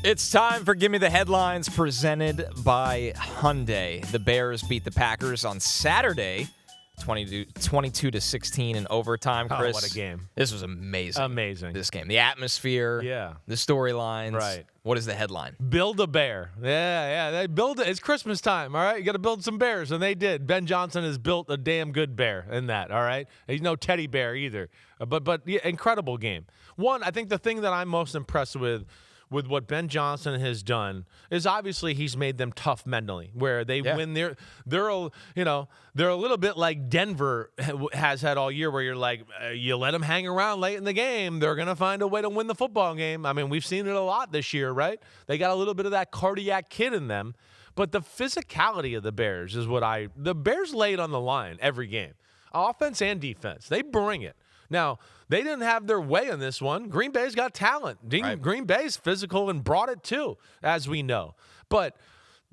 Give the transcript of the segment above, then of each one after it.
It's time for Gimme the Headlines, presented by Hyundai. The Bears beat the Packers on Saturday, 22-16 in overtime, Chris. Oh, what a game. This was amazing. Amazing. This game. The atmosphere. Yeah. The storylines. Right. What is the headline? Build a bear. Yeah. They build it. It's Christmas time, all right? You got to build some bears, and they did. Ben Johnson has built a damn good bear in that, all right? He's no teddy bear either. But yeah, incredible game. One, I think the thing that I'm most impressed with what Ben Johnson has done is obviously he's made them tough mentally, where they win. They're a little bit like Denver has had all year, where you're like, you let them hang around late in the game, they're gonna find a way to win the football game. I mean, we've seen it a lot this year, right? They got a little bit of that cardiac kid in them, but the physicality of the Bears is the Bears lay it on the line every game, offense and defense. They bring it. Now, they didn't have their way in this one. Green Bay's got talent. Right. Green Bay's physical and brought it too, as we know. But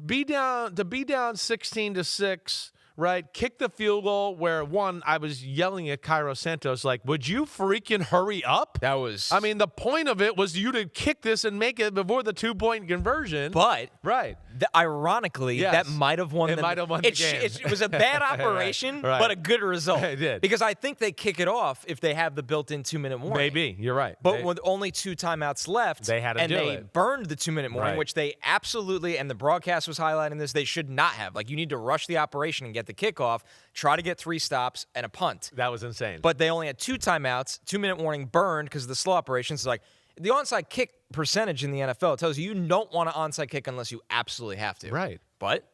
be down 16-6, right? Kick the field goal where, one, I was yelling at Cairo Santos, like, would you freaking hurry up? That was... I mean, the point of it was you to kick this and make it before the 2-point conversion. But... Right. Ironically, Yes. that might have won It might have won the game. It was a bad operation, Right. but a good result. It did. Because I think they kick it off if they have the built-in 2-minute warning. Maybe. You're right. But with only 2 timeouts left, They had to and do they it. burned the 2-minute warning, Right. which they absolutely, and the broadcast was highlighting this, they should not have. Like, you need to rush the operation and get the kickoff, try to get 3 stops and a punt. That was insane. But they only had 2 timeouts, 2-minute warning burned because of the slow operations. So, like, the onside kick percentage in the NFL tells you don't want to onside kick unless you absolutely have to. Right. But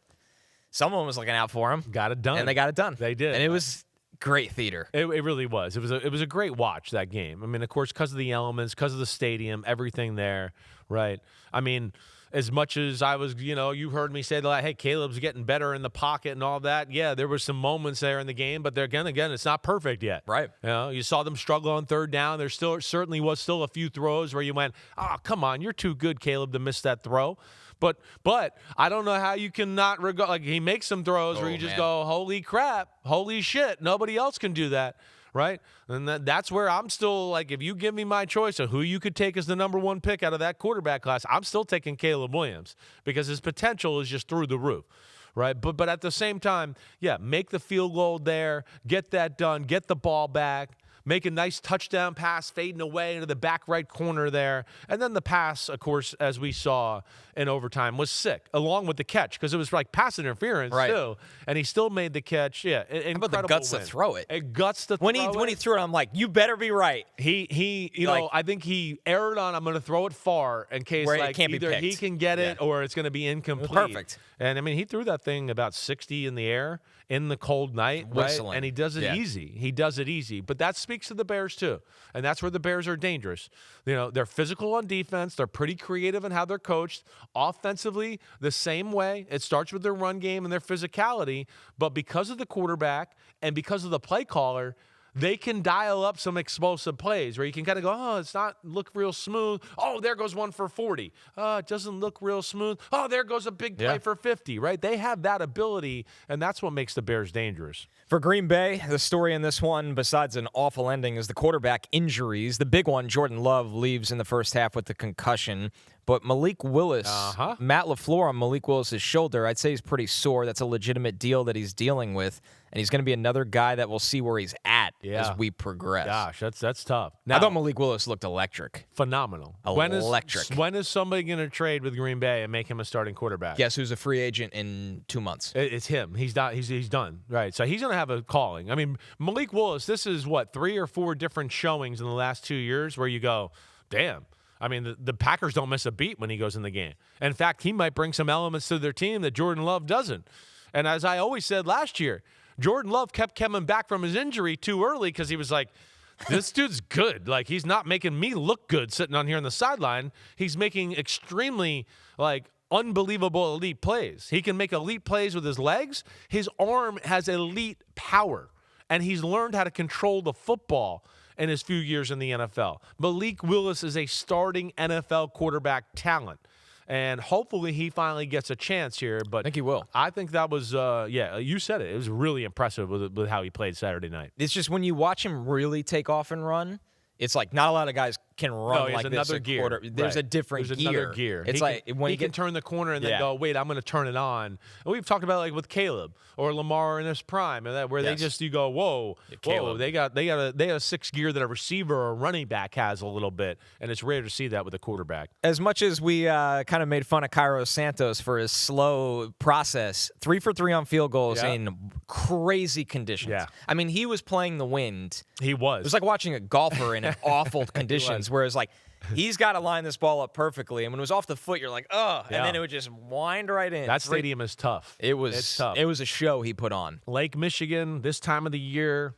someone was looking out for him. Got it done. And they got it done. They did. And it was great theater. It really was. It was a great watch, that game. I mean, of course, because of the elements, because of the stadium, everything there, right? I mean, as much as I was, you heard me say that, hey, Caleb's getting better in the pocket and all that. Yeah, there were some moments there in the game, but again, it's not perfect yet. Right. You saw them struggle on third down. There certainly was a few throws where you went, oh, come on, you're too good, Caleb, to miss that throw. But I don't know how you can not regard. Like, he makes some throws where you just go, holy crap, holy shit, nobody else can do that, right? And that's where I'm still like, if you give me my choice of who you could take as the number 1 pick out of that quarterback class, I'm still taking Caleb Williams because his potential is just through the roof. Right, but at the same time, make the field goal there, get that done, get the ball back. Make a nice touchdown pass fading away into the back right corner there. And then the pass, of course, as we saw in overtime, was sick, along with the catch, because it was like pass interference, too. And he still made the catch. Yeah, How about the guts to throw it? Guts to throw it. When he threw it, I'm like, you better be right. I think he erred on, I'm going to throw it far in case where it can't either be picked. he can get it or it's going to be incomplete. Perfect. And, I mean, he threw that thing about 60 in the air in the cold night, Whistling. right? And he does it easy. He does it easy. But that speaks to the Bears, too. And that's where the Bears are dangerous. They're physical on defense. They're pretty creative in how they're coached. Offensively, the same way. It starts with their run game and their physicality. But because of the quarterback and because of the play caller, they can dial up some explosive plays where you can kind of go, oh, it's not look real smooth. Oh, there goes one for 40. Oh, it doesn't look real smooth. Oh, there goes a big play for 50, right? They have that ability, and that's what makes the Bears dangerous. For Green Bay, the story in this one, besides an awful ending, is the quarterback injuries. The big one, Jordan Love leaves in the first half with the concussion. But Malik Willis, Matt LaFleur on Malik Willis' shoulder, I'd say he's pretty sore. That's a legitimate deal that he's dealing with. And he's going to be another guy that we'll see where he's at as we progress. Gosh, that's tough. Now, I thought Malik Willis looked electric. Phenomenal. Electric. When is somebody going to trade with Green Bay and make him a starting quarterback? Guess who's a free agent in 2 months? It's him. He's done. Right. So he's going to have a calling. I mean, Malik Willis, this is 3 or 4 different showings in the last 2 years where you go, damn. I mean, the Packers don't miss a beat when he goes in the game. In fact, he might bring some elements to their team that Jordan Love doesn't. And as I always said last year, Jordan Love kept coming back from his injury too early because he was like, this dude's good. Like, he's not making me look good sitting on here on the sideline. He's making extremely, unbelievable elite plays. He can make elite plays with his legs. His arm has elite power, and he's learned how to control the football in his few years in the NFL. Malik Willis is a starting NFL quarterback talent. And hopefully he finally gets a chance here. But I think he will. I think that was, you said it. It was really impressive with how he played Saturday night. It's just when you watch him really take off and run, it's like not a lot of guys can run like this. There's a different There's gear. another gear. It's when he can turn the corner and then go, wait, I'm going to turn it on. And we've talked about with Caleb or Lamar in his prime, and where you go, whoa, they got a sixth gear that a receiver or a running back has a little bit, and it's rare to see that with a quarterback. As much as we kind of made fun of Cairo Santos for his slow process, 3 for 3 on field goals in crazy conditions. Yeah. I mean, he was playing the wind. He was. It was like watching a golfer in awful conditions, whereas he's got to line this ball up perfectly, and when it was off the foot, you're like, and then it would just wind right in. That stadium is tough. It's tough. It was a show he put on. Lake Michigan, this time of the year,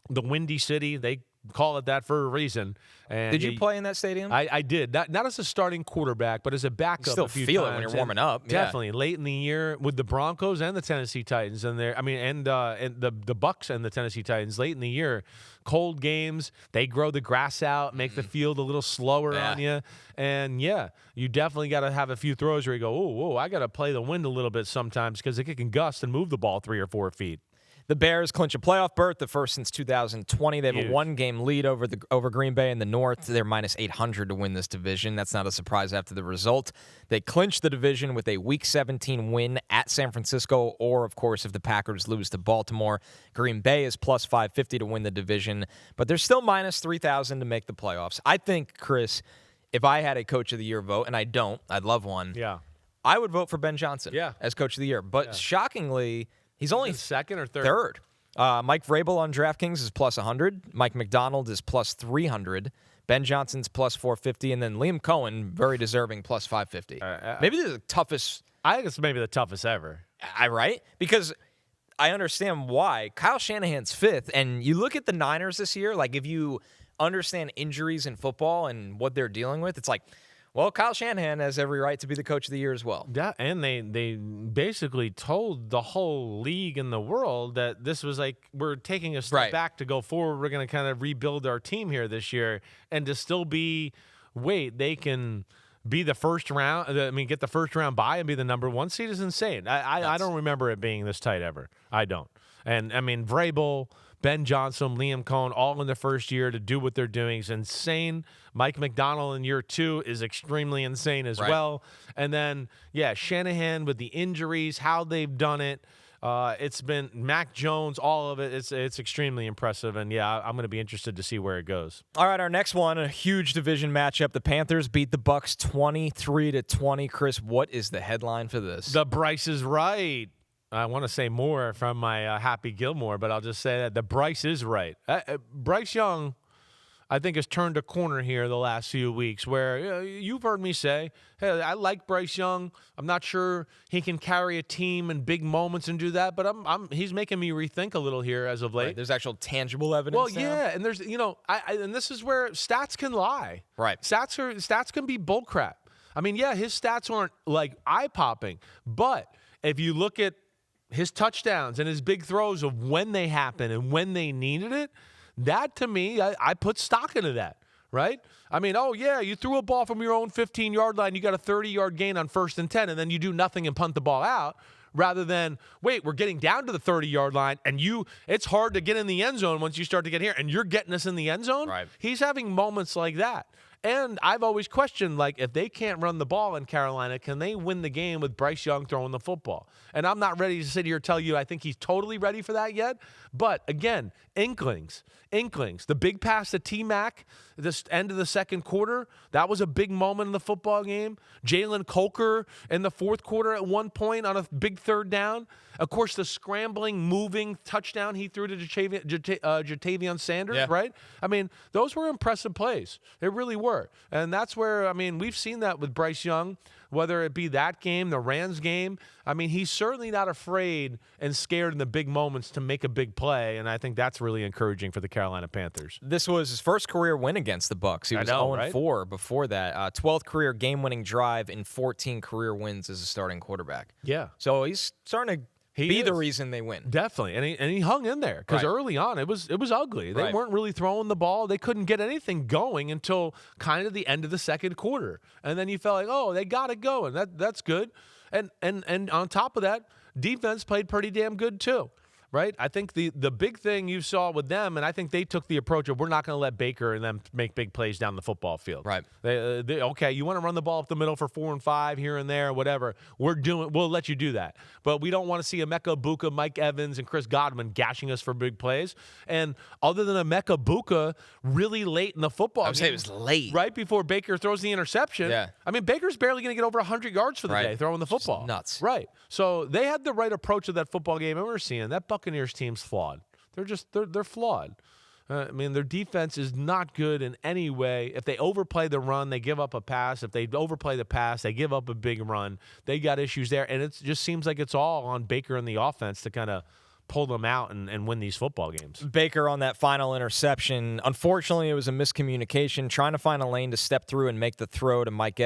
the Windy City, they call it that for a reason. And did you play in that stadium? I did. Not as a starting quarterback, but as a backup. You still a few feel times. it when you're warming up. Definitely. Late in the year with the Broncos and the Tennessee Titans, and the Bucks and the Tennessee Titans. Late in the year, cold games. They grow the grass out, make the field a little slower on you, and you definitely got to have a few throws where you go, whoa, I got to play the wind a little bit sometimes because it can gust and move the ball 3 or 4 feet. The Bears clinch a playoff berth, the first since 2020. They have a 1-game lead over Green Bay in the North. They're minus 800 to win this division. That's not a surprise after the result. They clinch the division with a Week 17 win at San Francisco, or, of course, if the Packers lose to Baltimore. Green Bay is plus 550 to win the division, but they're still minus 3,000 to make the playoffs. I think, Chris, if I had a Coach of the Year vote, and I don't, I'd love one. Yeah. I would vote for Ben Johnson as Coach of the Year. But shockingly, he's only second or third? Third. Mike Vrabel on DraftKings is plus 100. Mike McDonald is plus 300. Ben Johnson's plus 450. And then Liam Cohen, very deserving, plus 550. Maybe this is the toughest. I think it's maybe the toughest ever. Right? Because I understand why. Kyle Shanahan's fifth. And you look at the Niners this year, if you understand injuries in football and what they're dealing with, it's well, Kyle Shanahan has every right to be the Coach of the Year as well. Yeah, and they basically told the whole league and the world that this was we're taking a step back to go forward. We're going to kind of rebuild our team here this year, and to still be, they can be the first round. Get the first round bye and be the number 1 seed is insane. I don't remember it being this tight ever. I don't. And Vrabel, Ben Johnson, Liam Cohen, all in the first year to do what they're doing is insane. Mike McDonald in year 2 is extremely insane as well. And then, Shanahan with the injuries, how they've done it. It's been Mac Jones, all of it. It's extremely impressive. And, I'm going to be interested to see where it goes. All right, our next one, a huge division matchup. The Panthers beat the Bucks 23-20. Chris, what is the headline for this? The Bryce is right. I want to say more from my Happy Gilmore, but I'll just say that the Bryce is right. Bryce Young, I think, has turned a corner here the last few weeks where you've heard me say, hey, I like Bryce Young. I'm not sure he can carry a team in big moments and do that, but he's making me rethink a little here as of late. Right, there's actual tangible evidence. Well, yeah, and there's and this is where stats can lie. Right. Stats can be bullcrap. His stats aren't eye-popping, but if you look at his touchdowns and his big throws of when they happen and when they needed it, that to me, I put stock into that, right? You threw a ball from your own 15-yard line, you got a 30-yard gain on 1st and 10, and then you do nothing and punt the ball out, rather than, we're getting down to the 30-yard line, and it's hard to get in the end zone once you start to get here, and you're getting us in the end zone. Right. He's having moments like that. And I've always questioned, if they can't run the ball in Carolina, can they win the game with Bryce Young throwing the football? And I'm not ready to sit here and tell you I think he's totally ready for that yet. But, again, inklings. The big pass to T-Mac, this end of the second quarter, that was a big moment in the football game. Jalen Coker in the fourth quarter at one point on a big third down. Of course, the scrambling, moving touchdown he threw to Jatavion Sanders, right? Those were impressive plays. They really were. And that's where, we've seen that with Bryce Young, whether it be that game, the Rams game. He's certainly not afraid and scared in the big moments to make a big play, and I think that's really encouraging for the Carolina Panthers. This was his first career win against the Bucs. He was 0-4 before that. 12th career game-winning drive in 14 career wins as a starting quarterback. Yeah. So he's starting to be the reason they win. Definitely. And he hung in there because early on it was ugly. They weren't really throwing the ball. They couldn't get anything going until kind of the end of the second quarter. And then you felt they got it going. That's good. And on top of that, defense played pretty damn good too. right? I think the big thing you saw with them, and I think they took the approach of we're not going to let Baker and them make big plays down the football field. Right. Okay, you want to run the ball up the middle for 4 and 5 here and there, whatever. We'll let you do that. But we don't want to see Emeka Buka, Mike Evans, and Chris Godwin gashing us for big plays. And other than Emeka Buka, really late in the football game. I would say it was late. Right before Baker throws the interception. Yeah. I mean, Baker's barely going to get over 100 yards for the Right. day throwing the football. Just nuts. Right. So they had the right approach to that football game, and we're seeing that Buccaneers team's flawed. They're flawed. I mean, their defense is not good in any way. If they overplay the run, they give up a pass. If they overplay the pass, they give up a big run. They got issues there, and it just seems like it's all on Baker and the offense to kind of pull them out and win these football games. Baker on that final interception. Unfortunately, it was a miscommunication. Trying to find a lane to step through and make the throw to Mike.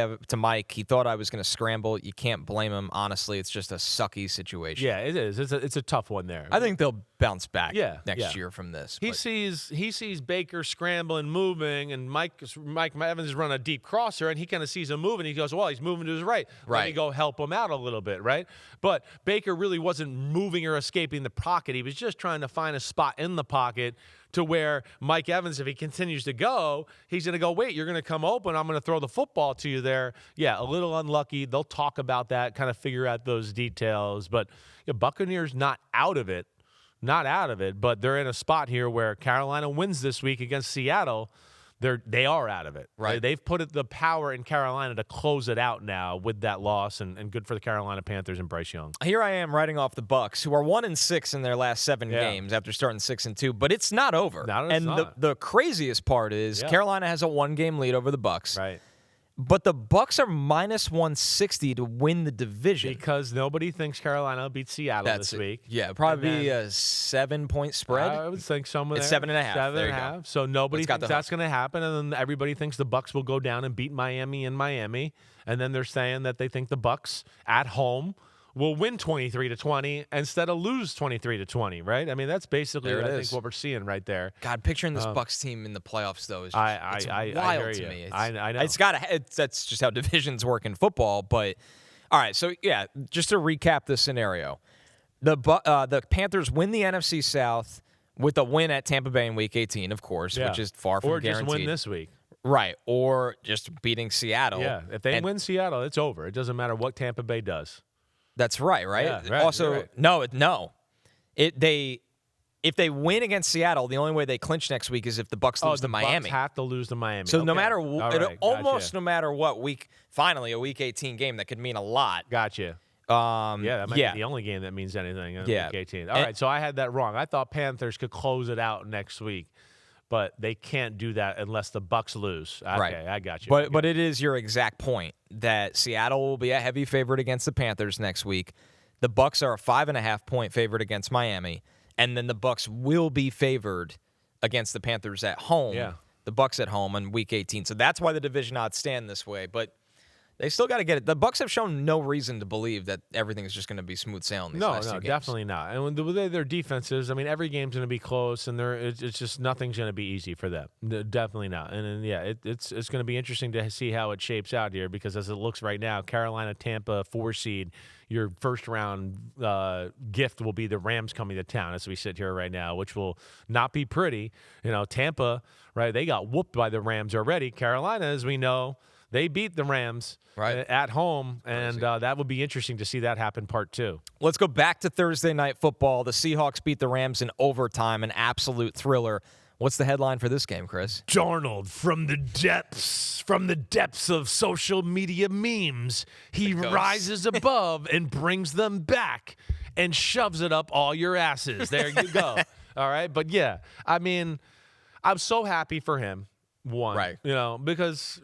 He thought I was going to scramble. You can't blame him. Honestly, it's just a sucky situation. Yeah, it is. It's a tough one there. I think they'll bounce back next year from this. He sees Baker scrambling, moving, and Mike Evans is running a deep crosser, and he kind of sees him moving. He goes, well, he's moving to his right. Let me go help him out a little bit, right? But Baker really wasn't moving or escaping the pocket. He was just trying to find a spot in the pocket to where Mike Evans, if he continues to go, he's going to go, wait, you're going to come open. I'm going to throw the football to you there. Yeah, a little unlucky. They'll talk about that, kind of figure out those details. But Buccaneers not out of it, but they're in a spot here where Carolina wins this week against Seattle. They are out of it. Right. They've put the power in Carolina to close it out now with that loss, and good for the Carolina Panthers and Bryce Young. Here I am writing off the Bucs, who are 1-6 in their last 7 games after starting 6-2, but it's not over. The craziest part is Carolina has a 1-game lead over the Bucs. Right. But the Bucs are -160 to win the division because nobody thinks Carolina will beat Seattle this week. Yeah, probably a 7-point spread. I would think somewhere. It's 7.5. 7.5. So nobody thinks that's going to happen, and then everybody thinks the Bucs will go down and beat Miami in Miami, and then they're saying that they think the Bucs at home will win 23-20 instead of lose 23-20, right? I mean, that's basically I think what we're seeing right there. God, picturing this Bucs team in the playoffs though is just, I wild hear to you. me. I know. That's just how divisions work in football. But all right, so yeah, just to recap the scenario, the Panthers win the NFC South with a win at Tampa Bay in Week 18, of course, which is far from guaranteed. Or just win this week. Right, or just beating Seattle. Yeah, if they win Seattle, it's over. It doesn't matter what Tampa Bay does. That's right. Yeah, right. Also, right. no. If they win against Seattle, the only way they clinch next week is if the Bucs lose to Miami. Bucs have to lose to Miami. So no matter almost no matter what week, finally a Week 18 game that could mean a lot. Gotcha. That might be the only game that means anything in Week 18. All right, so I had that wrong. I thought Panthers could close it out next week, but they can't do that unless the Bucs lose. Okay, right. I got you. But it is your exact point that Seattle will be a heavy favorite against the Panthers next week. The Bucs are a 5.5-point favorite against Miami, and then the Bucs will be favored against the Panthers at home. Yeah. The Bucs at home on Week 18. So that's why the division odds stand this way. But they still got to get it. The Bucs have shown no reason to believe that everything is just going to be smooth sailing these last 2 games. No, definitely not. And the way their defense is, I mean, every game's going to be close, and it's just nothing's going to be easy for them. Definitely not. And it's going to be interesting to see how it shapes out here because as it looks right now, Carolina, Tampa, 4 seed, your first round gift will be the Rams coming to town as we sit here right now, which will not be pretty. Tampa, right? They got whooped by the Rams already. Carolina, as we know, they beat the Rams at home, and that would be interesting to see that happen part 2. Let's go back to Thursday Night Football. The Seahawks beat the Rams in overtime, an absolute thriller. What's the headline for this game, Chris? Darnold from the depths of social media memes, he rises above and brings them back and shoves it up all your asses. There you go. All right, but yeah, I mean, I'm so happy for him. One, right? Because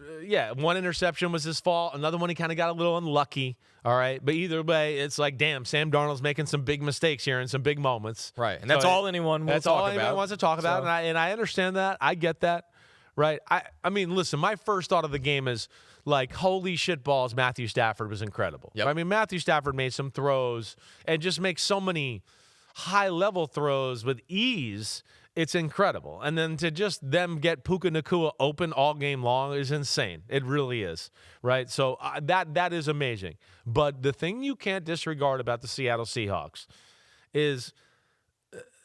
one interception was his fault. Another one he kind of got a little unlucky. All right, but either way, it's like, damn, Sam Darnold's making some big mistakes here in some big moments. Right, and that's all anyone wants to talk about, and I understand that. I get that. Right. I mean, listen, my first thought of the game is like, holy shit balls, Matthew Stafford was incredible. Yep. I mean, Matthew Stafford made some throws and just makes so many high-level throws with ease. It's incredible. And then to just them get Puka Nacua open all game long is insane. It really is, right? So that is amazing. But the thing you can't disregard about the Seattle Seahawks is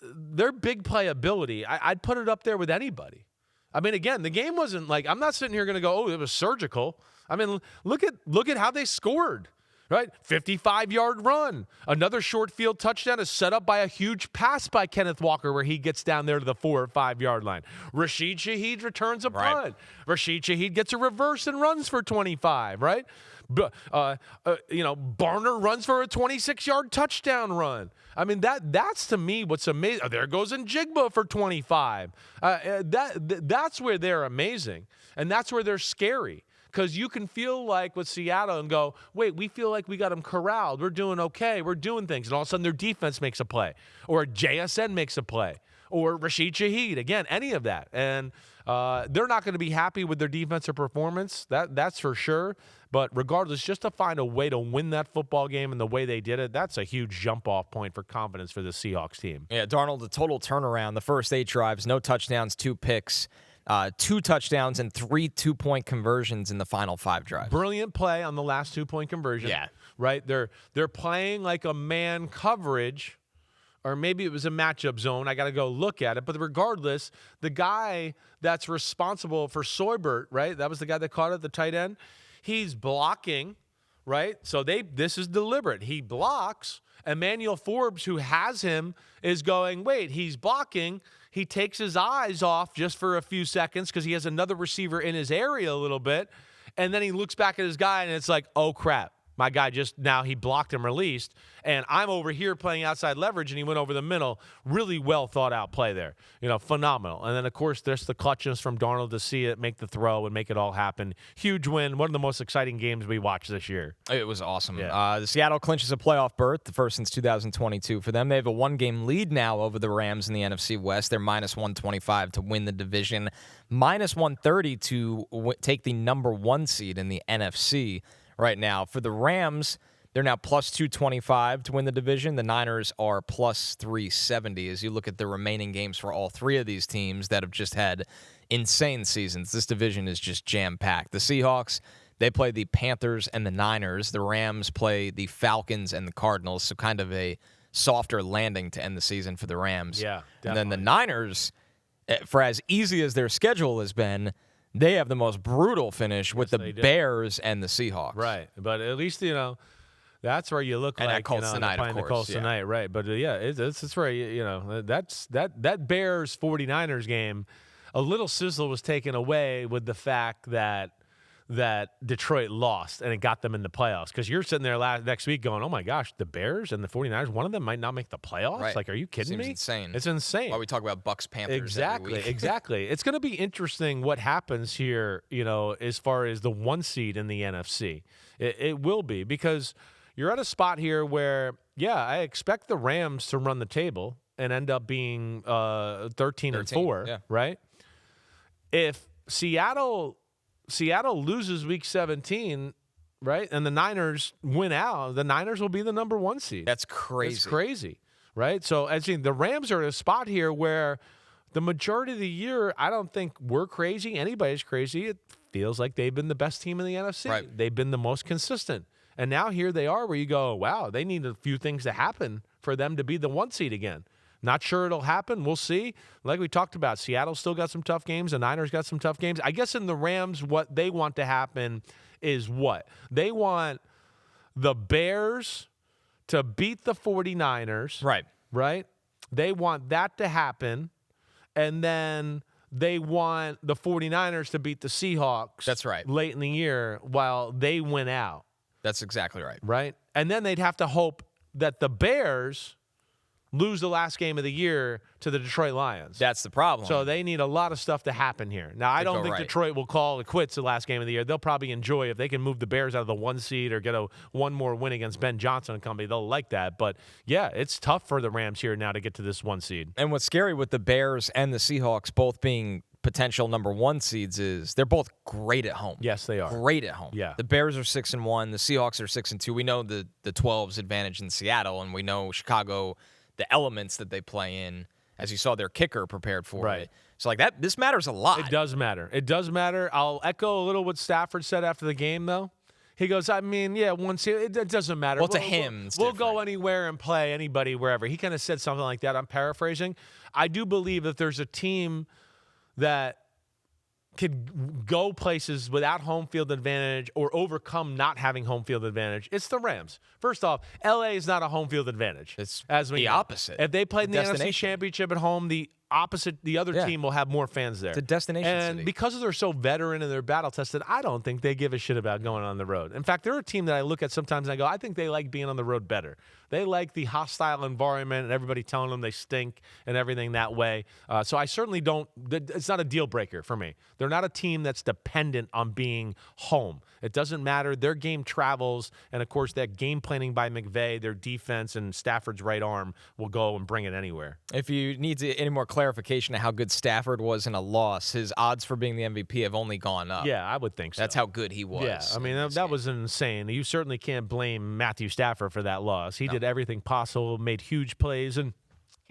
their big playability, I'd put it up there with anybody. I mean, again, the game wasn't like, I'm not sitting here going to go, oh, it was surgical. I mean, look at how they scored, right? 55-yard run. Another short field touchdown is set up by a huge pass by Kenneth Walker where he gets down there to the 4 or 5 yard line. Rashid Shaheed returns a punt. Rashid Shaheed gets a reverse and runs for 25, right? Barner runs for a 26-yard touchdown run. I mean, that's to me what's amazing. Oh, there goes Njigba for 25. That's where they're amazing, and that's where they're scary. Because you can feel like with Seattle and go, wait, we feel like we got them corralled. We're doing okay. We're doing things. And all of a sudden their defense makes a play. Or JSN makes a play. Or Rashid Shaheed. Again, any of that. And they're not going to be happy with their defensive performance. That's for sure. But regardless, just to find a way to win that football game and the way they did it, that's a huge jump-off point for confidence for the Seahawks team. Yeah, Darnold, the total turnaround, the first 8 drives, no touchdowns, 2 picks. 2 touchdowns and 3 2-point conversions in the final 5 drives. Brilliant play on the last 2-point conversion. Yeah. Right? They're playing like a man coverage, or maybe it was a matchup zone. I got to go look at it. But regardless, the guy that's responsible for Soybert, right? That was the guy that caught it, the tight end. He's blocking, right? So this is deliberate. He blocks. Emmanuel Forbes, who has him, is going, wait, he's blocking. He takes his eyes off just for a few seconds because he has another receiver in his area a little bit. And then he looks back at his guy, and it's like, oh, crap. My guy he blocked and released. And I'm over here playing outside leverage, and he went over the middle. Really well thought out play there. Phenomenal. And then, of course, there's the clutchness from Darnold to see it, make the throw, and make it all happen. Huge win. One of the most exciting games we watched this year. It was awesome. Yeah. The Seattle clinches a playoff berth, the first since 2022 for them. They have a 1-game lead now over the Rams in the NFC West. They're minus 125 to win the division, minus 130 to take the number 1 seed in the NFC. Right now, for the Rams, they're now plus 225 to win the division. The Niners are plus 370 as you look at the remaining games for all 3 of these teams that have just had insane seasons. This division is just jam-packed. The Seahawks, they play the Panthers and the Niners. The Rams play the Falcons and the Cardinals, so kind of a softer landing to end the season for the Rams. Yeah, definitely. And then the Niners, for as easy as their schedule has been, they have the most brutal finish with the Bears and the Seahawks. Right. But at least, that's where you look and like, Colts tonight, playing the Colts tonight. Right. But, it's where, that's that Bears 49ers game, a little sizzle was taken away with the fact that Detroit lost and it got them in the playoffs. Because you're sitting there next week going, oh, my gosh, the Bears and the 49ers, one of them might not make the playoffs? Right. Like, are you kidding me? Insane. It's insane. Why we talk about Bucs-Panthers Exactly, every week. Exactly. It's going to be interesting what happens here, as far as the 1 seed in the NFC. It will be because you're at a spot here where, I expect the Rams to run the table and end up being 13-4, right? If Seattle loses week 17, right, and the Niners win out, the Niners will be the number 1 seed. That's crazy. That's crazy, right? So, the Rams are at a spot here where the majority of the year, I don't think we're crazy. Anybody's crazy. It feels like they've been the best team in the NFC. Right. They've been the most consistent. And now here they are where you go, wow, they need a few things to happen for them to be the 1 seed again. Not sure it'll happen. We'll see. Like we talked about, Seattle's still got some tough games. The Niners got some tough games. I guess in the Rams, what they want to happen is what? They want the Bears to beat the 49ers. Right. Right? They want that to happen. And then they want the 49ers to beat the Seahawks. That's right. Late in the year while they win out. That's exactly right. Right? And then they'd have to hope that the Bears lose the last game of the year to the Detroit Lions. That's the problem. So they need a lot of stuff to happen here. Now, I don't think Detroit will call it quits the last game of the year. They'll probably enjoy if they can move the Bears out of the 1 seed or get one more win against Ben Johnson and company. They'll like that. But, it's tough for the Rams here now to get to this 1 seed. And what's scary with the Bears and the Seahawks both being potential number 1 seeds is they're both great at home. Yes, they are. Great at home. Yeah. The Bears are 6-1. The Seahawks are 6-2. We know the 12's advantage in Seattle, and we know Chicago, the elements that they play in, as you saw their kicker prepared for it. So like that, this matters a lot. It does matter. It does matter. I'll echo a little what Stafford said after the game, though. He goes, I mean, yeah, once it doesn't matter. Well, to him, it's we'll different. go anywhere and play anybody wherever. He kind of said something like that. I'm paraphrasing. I do believe that there's a team that could go places without home field advantage or overcome not having home field advantage. It's the Rams. First off, LA is not a home field advantage. It's as we the know. opposite. If they played in the NFC Destination. Championship at home, the other team will have more fans there. It's a destination and city. because they're so veteran and they're battle tested, I don't think they give a shit about going on the road. In fact, they're a team that I look at sometimes and I go, I think they like being on the road better. They like the hostile environment and everybody telling them they stink and everything that way. So I certainly don't. It's not a deal breaker for me. They're not a team that's dependent on being home. It doesn't matter. Their game travels, and of course, that game planning by McVay, their defense, and Stafford's right arm will go and bring it anywhere. If you need any more clarification of how good Stafford was in a loss, his odds for being the MVP have only gone up. Yeah, I would think so. That's how good he was. Yeah, I mean, that was insane. You certainly can't blame Matthew Stafford for that loss. He did everything possible, made huge plays, and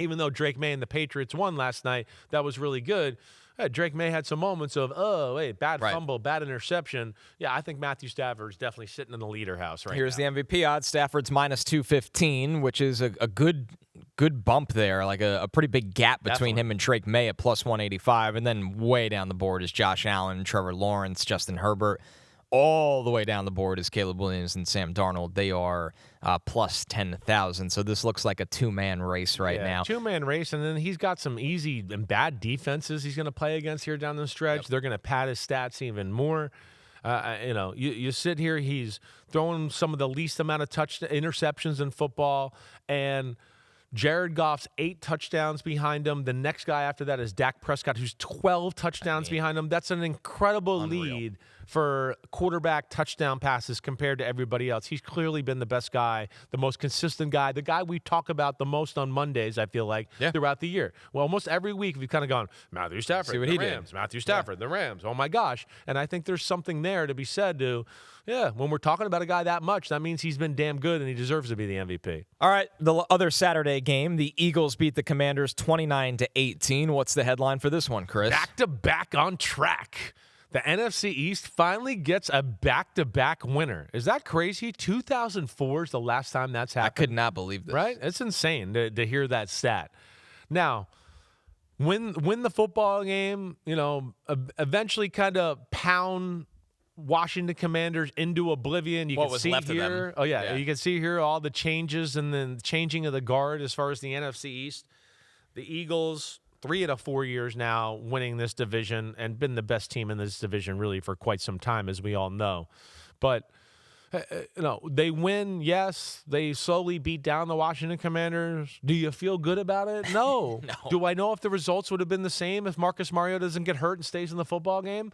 even though Drake May and the Patriots won last night, that was really good. Drake May had some moments of, bad fumble, bad interception. Yeah, I think Matthew Stafford is definitely sitting in the leader house right Here's now. the MVP odds. Stafford's minus 215, which is a good bump there, like a pretty big gap between him and Drake May at plus 185. And then way down the board is Josh Allen, Trevor Lawrence, Justin Herbert. All the way down the board is Caleb Williams and Sam Darnold. They are plus 10,000. So this looks like a two-man race right now. Two-man race, and then he's got some easy and bad defenses he's going to play against here down the stretch. Yep. They're going to pad his stats even more. You sit here, he's throwing some of the least amount of interceptions in football, and Jared Goff's 8 touchdowns behind him. The next guy after that is Dak Prescott, who's 12 touchdowns behind him. That's an incredible lead for quarterback touchdown passes compared to everybody else. He's clearly been the best guy, the most consistent guy, the guy we talk about the most on Mondays, I feel like, throughout the year. Well, almost every week we've kind of gone, Matthew Stafford, See what the he Rams, did. Matthew Stafford, the Rams. Oh, my gosh. And I think there's something there to be said to, when we're talking about a guy that much, that means he's been damn good and he deserves to be the MVP. All right, the other Saturday game, the Eagles beat the Commanders 29-18. What's the headline for this one, Chris? Back-to-back on track. The NFC East finally gets a back-to-back winner. Is that crazy? 2004 is the last time that's happened. I could not believe this. Right? It's insane to hear that stat. Now, win the football game, eventually kind of pound Washington Commanders into oblivion. You can see here. Oh, yeah. You can see here all the changes and then changing of the guard as far as the NFC East. The Eagles, 3 out of 4 years now, winning this division and been the best team in this division really for quite some time, as we all know. But, they win, yes. They slowly beat down the Washington Commanders. Do you feel good about it? No. No. Do I know if the results would have been the same if Marcus Mariota doesn't get hurt and stays in the football game?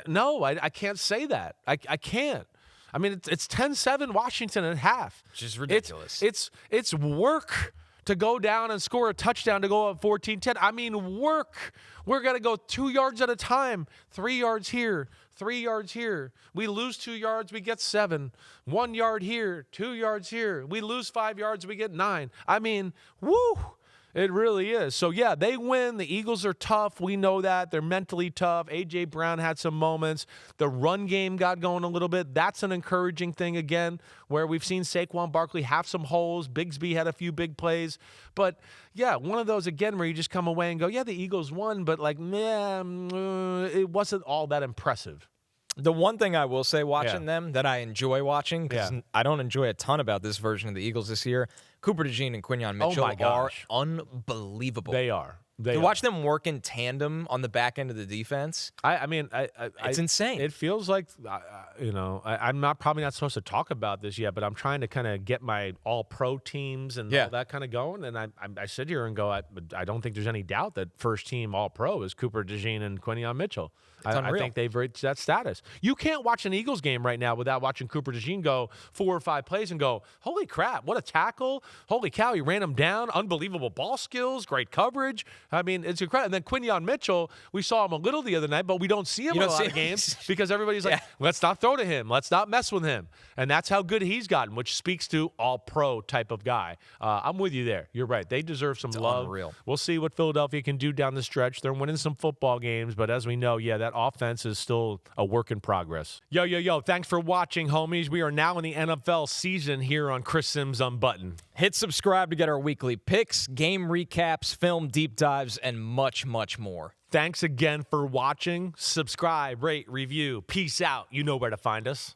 No, I can't say that. I can't. I mean, it's 10-7 Washington at half. Which is ridiculous. It's work to go down and score a touchdown to go up 14-10. I mean, work. We're going to go 2 yards at a time. 3 yards here, 3 yards here. We lose 2 yards, we get 7. 1 yard here, 2 yards here. We lose 5 yards, we get 9. I mean, woo. It really is. So, yeah, they win. The Eagles are tough. We know that. They're mentally tough. A.J. Brown had some moments. The run game got going a little bit. That's an encouraging thing, again, where we've seen Saquon Barkley have some holes. Bigsby had a few big plays. But, yeah, one of those, again, where you just come away and go, yeah, the Eagles won, but, it wasn't all that impressive. The one thing I will say watching them that I enjoy watching, because I don't enjoy a ton about this version of the Eagles this year, Cooper DeJean and Quinyon Mitchell are unbelievable. They are. To watch them work in tandem on the back end of the defense, it's insane. It feels like, I'm probably not supposed to talk about this yet, but I'm trying to kind of get my all-pro teams and all that kind of going. And I sit here and go, I don't think there's any doubt that first-team all-pro is Cooper DeJean and Quinyon Mitchell. I think they've reached that status. You can't watch an Eagles game right now without watching Cooper DeJean go 4 or 5 plays and go, holy crap, what a tackle. Holy cow, he ran him down. Unbelievable ball skills, great coverage. I mean, it's incredible. And then Quinyon Mitchell, we saw him a little the other night, but we don't see him in a lot of games because everybody's like, let's not throw to him. Let's not mess with him. And that's how good he's gotten, which speaks to all-pro type of guy. I'm with you there. You're right. They deserve some love. Unreal. We'll see what Philadelphia can do down the stretch. They're winning some football games, but as we know, that offense is still a work in progress. Yo. Thanks for watching, homies. We are now in the NFL season here on Chris Simms Unbuttoned. Hit subscribe to get our weekly picks, game recaps, film deep dives, and much, much more. Thanks again for watching. Subscribe, rate, review. Peace out. You know where to find us.